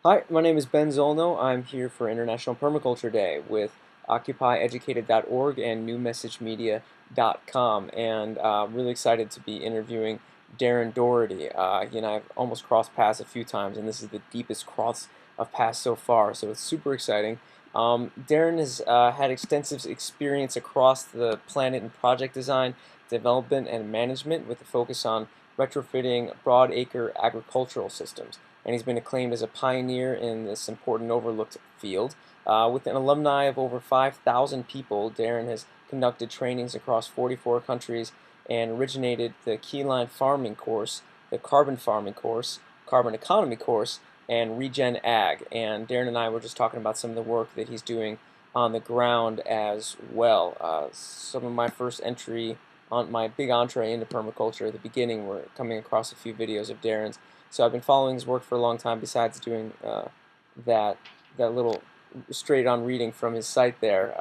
Hi, my name is Ben Zolno. I'm here for International Permaculture Day with OccupyEducated.org and NewMessageMedia.com, and really excited to be interviewing Darren Doherty. He and I have almost crossed paths a few times, and this is the deepest cross of paths so far, so it's super exciting. Darren has had extensive experience across the planet in project design, development, and management with a focus on retrofitting broadacre agricultural systems, and he's been acclaimed as a pioneer in this important overlooked field. With an alumni of over 5,000 people, Darren has conducted trainings across 44 countries and originated the Keyline Farming course, the Carbon Farming course, Carbon Economy course, and Regen Ag. And Darren and I were just talking about some of the work that he's doing on the ground as well. Some of my first entry on my big entree into permaculture at the beginning were coming across a few videos of Darren's, so I've been following his work for a long time. Besides doing that that little straight on reading from his site there,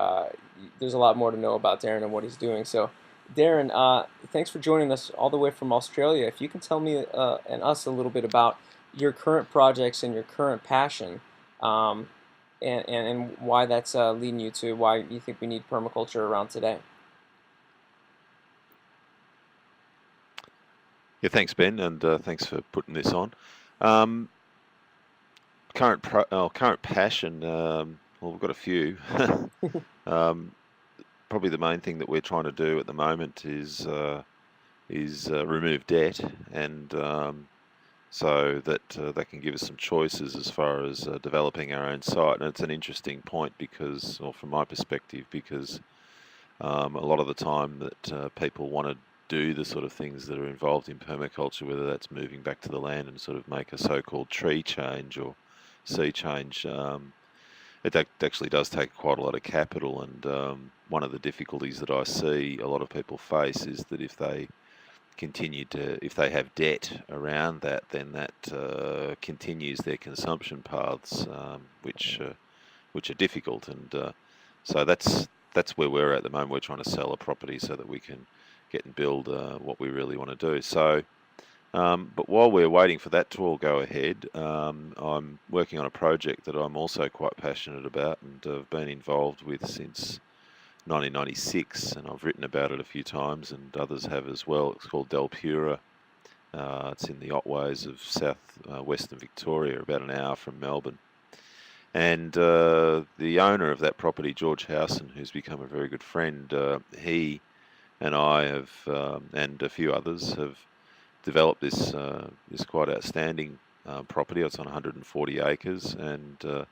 there's a lot more to know about Darren and what he's doing. So, Darren, thanks for joining us all the way from Australia. If you can tell me and us a little bit about your current projects and your current passion, um, and why that's leading you to why you think we need permaculture around today. Yeah, thanks, Ben, and thanks for putting this on. Um, current passion. Well, we've got a few. um, Probably the main thing that we're trying to do at the moment is remove debt, and so that that can give us some choices as far as developing our own site. And it's an interesting point because, or from my perspective, because a lot of the time that people want to do the sort of things that are involved in permaculture, whether that's moving back to the land and sort of make a so-called tree change or sea change, it actually does take quite a lot of capital. And one of the difficulties that I see a lot of people face is that if they have debt around that, then that continues their consumption paths, which are difficult. And so that's where we're at the moment. We're trying to sell a property so that we can get and build what we really want to do. So, but while we're waiting for that to all go ahead, I'm working on a project that I'm also quite passionate about and have been involved with since 1996, and I've written about it a few times, and others have as well. It's called Del Pura. It's in the Otways of south western Victoria, about an hour from Melbourne. And the owner of that property, George Howson, who's become a very good friend, he and I have, and a few others, have developed this quite outstanding property. It's on 140 acres, and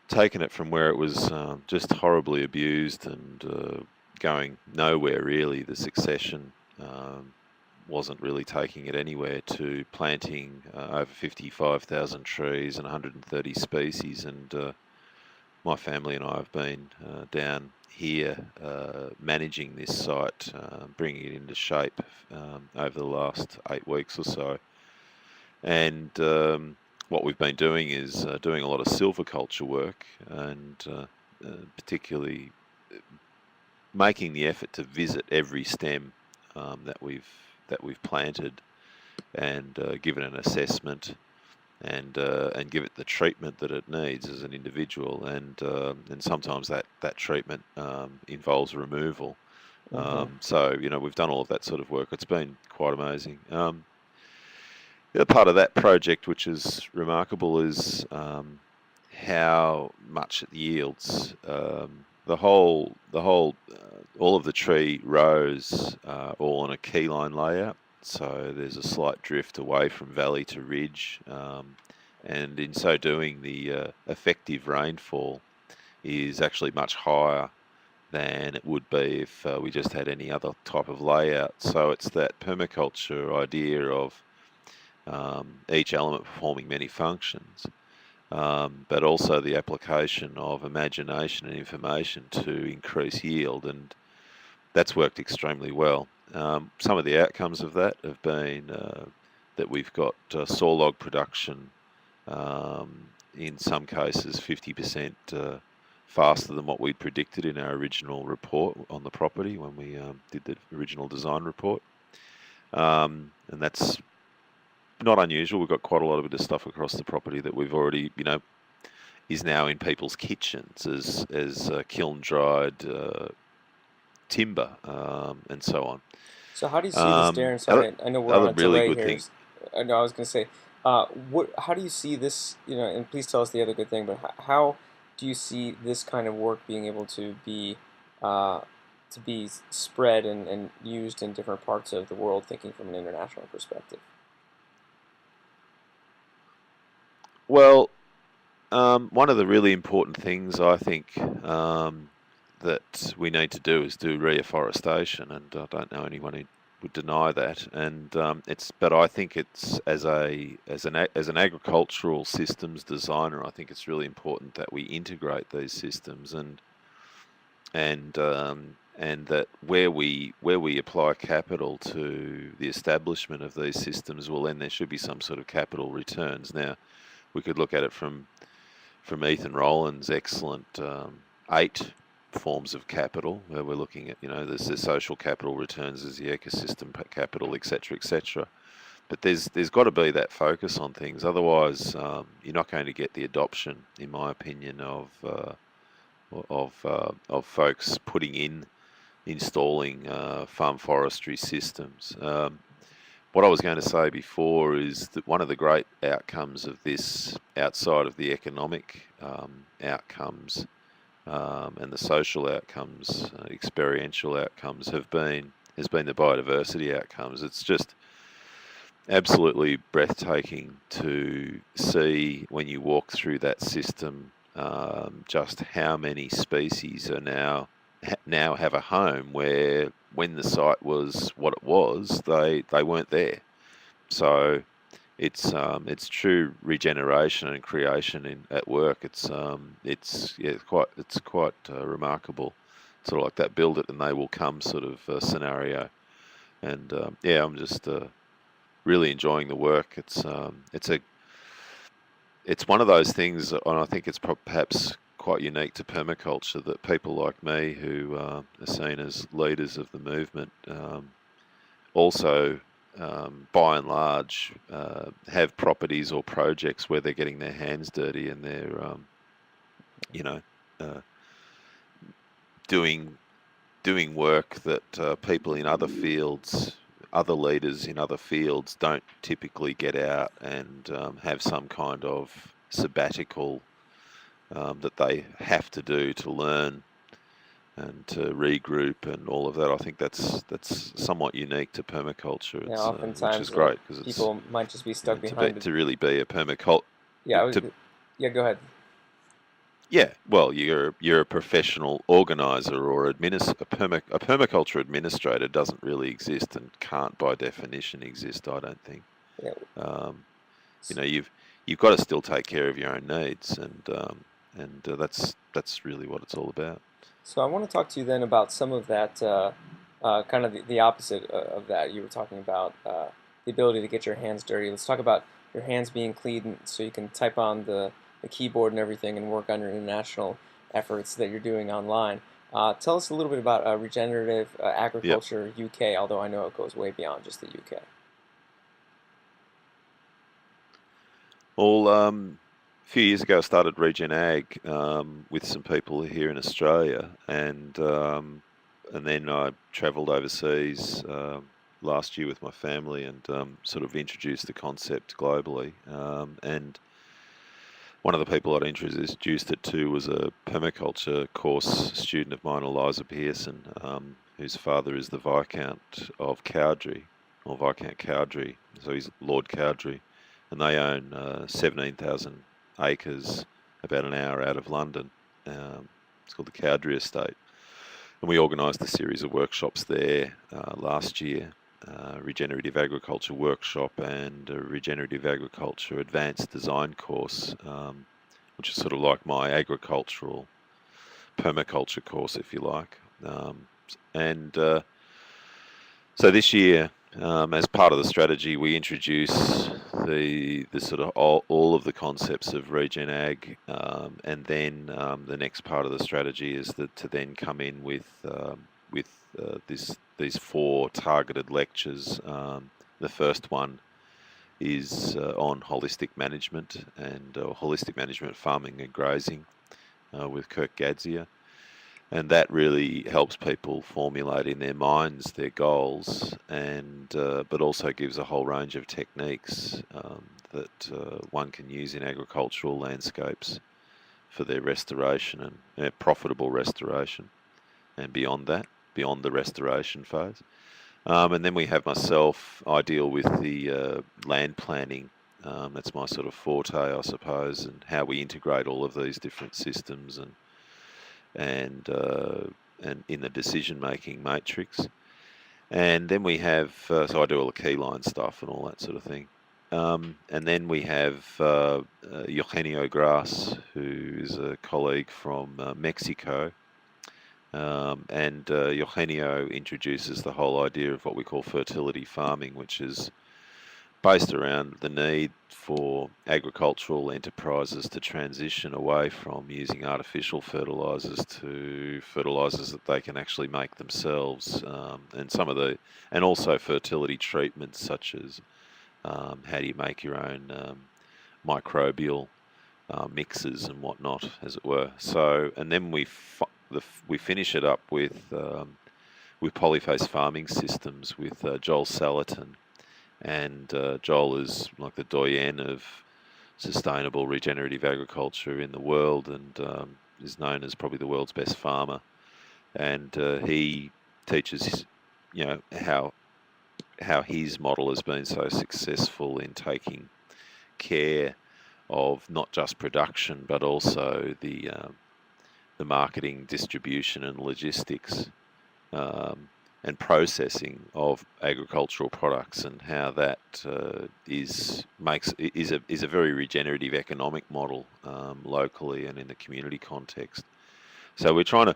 taken it from where it was just horribly abused and going nowhere really. The succession wasn't really taking it anywhere, to planting over 55,000 trees and 130 species. And my family and I have been down here managing this site, bringing it into shape over the last 8 weeks or so. And what we've been doing is doing a lot of silviculture work, and particularly making the effort to visit every stem that we've planted, and give it an assessment, and give it the treatment that it needs as an individual. And sometimes that treatment involves removal. Mm-hmm. So we've done all of that sort of work. It's been quite amazing. The other part of that project, which is remarkable, is how much it yields. All of the tree rows are all on a keyline layout, so there's a slight drift away from valley to ridge, and in so doing, the effective rainfall is actually much higher than it would be if we just had any other type of layout. So it's that permaculture idea of each element performing many functions, but also the application of imagination and information to increase yield, and that's worked extremely well. Some of the outcomes of that have been that we've got sawlog production, in some cases 50% faster than what we'd predicted in our original report on the property when we did the original design report. And that's not unusual. We've got quite a lot of stuff across the property that we've already, is now in people's kitchens as kiln dried timber, and so on. So how do you see this, Darren? Other, Sorry, I know we're on other a really delay good here. thing. I know I was going to say, how do you see this, and please tell us the other good thing, but how do you see this kind of work being able uh, to be spread and used in different parts of the world, thinking from an international perspective? Well, one of the really important things I think that we need to do is do reforestation, and I don't know anyone who would deny that. And but I think it's as an agricultural systems designer, I think it's really important that we integrate these systems and that where we apply capital to the establishment of these systems, well, then there should be some sort of capital returns. Now, we could look at it from Ethan Rowland's excellent 8 forms of capital, where we're looking at, there's the social capital returns, there's the ecosystem capital, etc., etc. But there's got to be that focus on things. Otherwise, you're not going to get the adoption, in my opinion, of folks installing farm forestry systems. What I was going to say before is that one of the great outcomes of this, outside of the economic outcomes and the social outcomes, experiential outcomes, has been the biodiversity outcomes. It's just absolutely breathtaking to see when you walk through that system just how many species are now have a home where, when the site was what it was, they weren't there. So it's true regeneration and creation at work. It's quite remarkable, sort of like that build it and they will come sort of scenario. And I'm just really enjoying the work. It's one of those things, and I think it's perhaps quite unique to permaculture, that people like me, who are seen as leaders of the movement, also, by and large, have properties or projects where they're getting their hands dirty and they're, uh, doing work that people in other fields, other leaders in other fields, don't typically get out and have some kind of sabbatical that they have to do to learn and to regroup and all of that. I think that's somewhat unique to permaculture. Yeah, Which is oftentimes great, because it's, people might just be stuck behind it. to really be a permaculture. Yeah, To yeah, go ahead. Yeah, well, you're a professional organizer or a permaculture administrator doesn't really exist and can't by definition exist, I don't think. Yeah. Um, you've got to still take care of your own needs, and that's really what it's all about. So I want to talk to you then about some of that, kind of the opposite of that. You were talking about the ability to get your hands dirty. Let's talk about your hands being clean so you can type on the keyboard and everything and work on your international efforts that you're doing online. Tell us a little bit about Regenerative Yep. Agriculture UK, although I know it goes way beyond just the UK. Well, a few years ago, I started Regen Ag with some people here in Australia, and then I travelled overseas last year with my family and sort of introduced the concept globally. And one of the people I'd introduced it to was a permaculture course student of mine, Eliza Pearson, whose father is the Viscount of Cowdrey, or Viscount Cowdrey, so he's Lord Cowdrey, and they own 17,000 acres about an hour out of London. It's called the Cowdrey Estate. And we organised a series of workshops there last year, Regenerative Agriculture Workshop and a Regenerative Agriculture Advanced Design course, which is sort of like my agricultural permaculture course, if you like. And so this year, as part of the strategy, we introduce the sort of all of the concepts of Regen Ag, and then the next part of the strategy is to then come in with these 4 targeted lectures. The first one is on holistic management and holistic management farming and grazing with Kirk Gadzia. And that really helps people formulate in their minds their goals, and but also gives a whole range of techniques that one can use in agricultural landscapes for their restoration and profitable restoration, and beyond that, beyond the restoration phase. And then we have myself. I deal with the land planning. That's my sort of forte, I suppose, and how we integrate all of these different systems and in the decision-making matrix. And then we have, so I do all the keyline stuff and all that sort of thing. And then we have Eugenio Gras, who is a colleague from Mexico. And Eugenio introduces the whole idea of what we call fertility farming, which is based around the need for agricultural enterprises to transition away from using artificial fertilizers to fertilizers that they can actually make themselves, and also fertility treatments such as how do you make your own microbial mixes and whatnot, as it were. So, and then we finish it up with polyphase farming systems with Joel Salatin. And Joel is like the doyen of sustainable regenerative agriculture in the world, and is known as probably the world's best farmer. And he teaches, how his model has been so successful in taking care of not just production but also the marketing, distribution, and logistics. And processing of agricultural products, and how that is a very regenerative economic model locally and in the community context. So we're trying to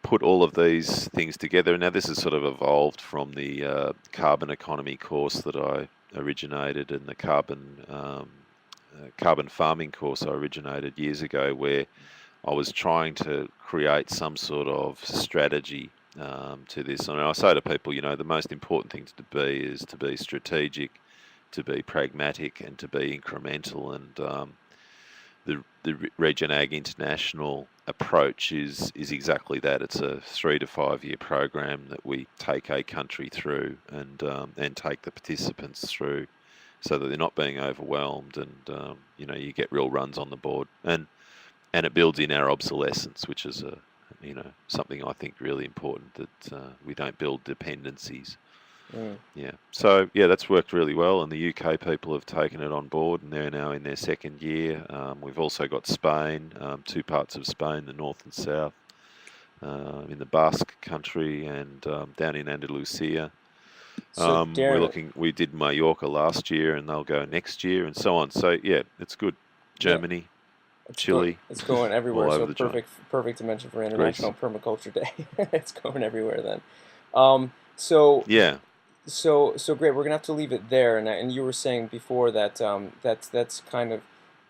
put all of these things together. Now this has sort of evolved from the carbon economy course that I originated, and the carbon farming course I originated years ago, where I was trying to create some sort of strategy to this. And I say to people, the most important thing to be is to be strategic, to be pragmatic, and to be incremental. And the Regen Ag International approach is exactly that. It's a 3 to 5 year program that we take a country through and take the participants through, so that they're not being overwhelmed, and you get real runs on the board, and it builds in our obsolescence, which is something I think really important, that we don't build dependencies. Yeah. So that's worked really well, and the UK people have taken it on board, and they're now in their second year. We've also got Spain, 2 parts of Spain, the north and south, in the Basque country, and down in Andalusia. So Darren, We did Mallorca last year, and they'll go next year, and so on. So it's good. Germany. yeah, Chile, it's going everywhere. all over So the joint. perfect to mention for Greece. International Permaculture Day. It's going everywhere then. Um, so Yeah. so great. We're gonna have to leave it there. And you were saying before that that's kind of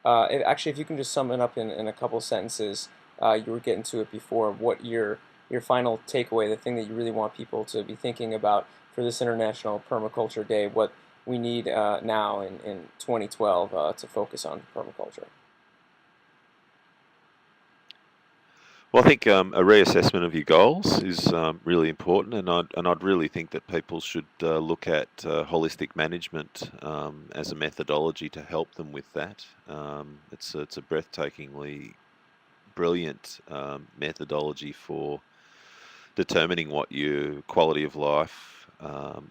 actually, if you can just sum it up in a couple sentences. You were getting to it before. What your final takeaway, the thing that you really want people to be thinking about for this International Permaculture Day, what we need now in 2012 to focus on permaculture. Well, I think a reassessment of your goals is really important, and I'd really think that people should look at holistic management as a methodology to help them with that. It's a breathtakingly brilliant methodology for determining what your quality of life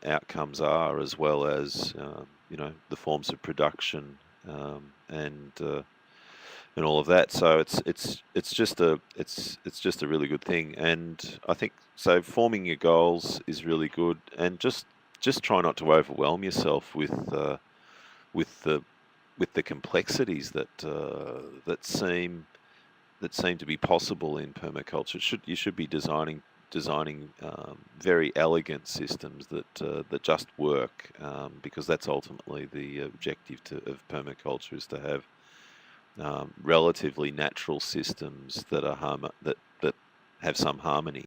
outcomes are, as well as the forms of production and all of that. So it's just a really good thing, and I think so. Forming your goals is really good, and just try not to overwhelm yourself with with the complexities that seem to be possible in permaculture. You should be designing very elegant systems that just work, because that's ultimately the objective of permaculture, is to have relatively natural systems that are that have some harmony.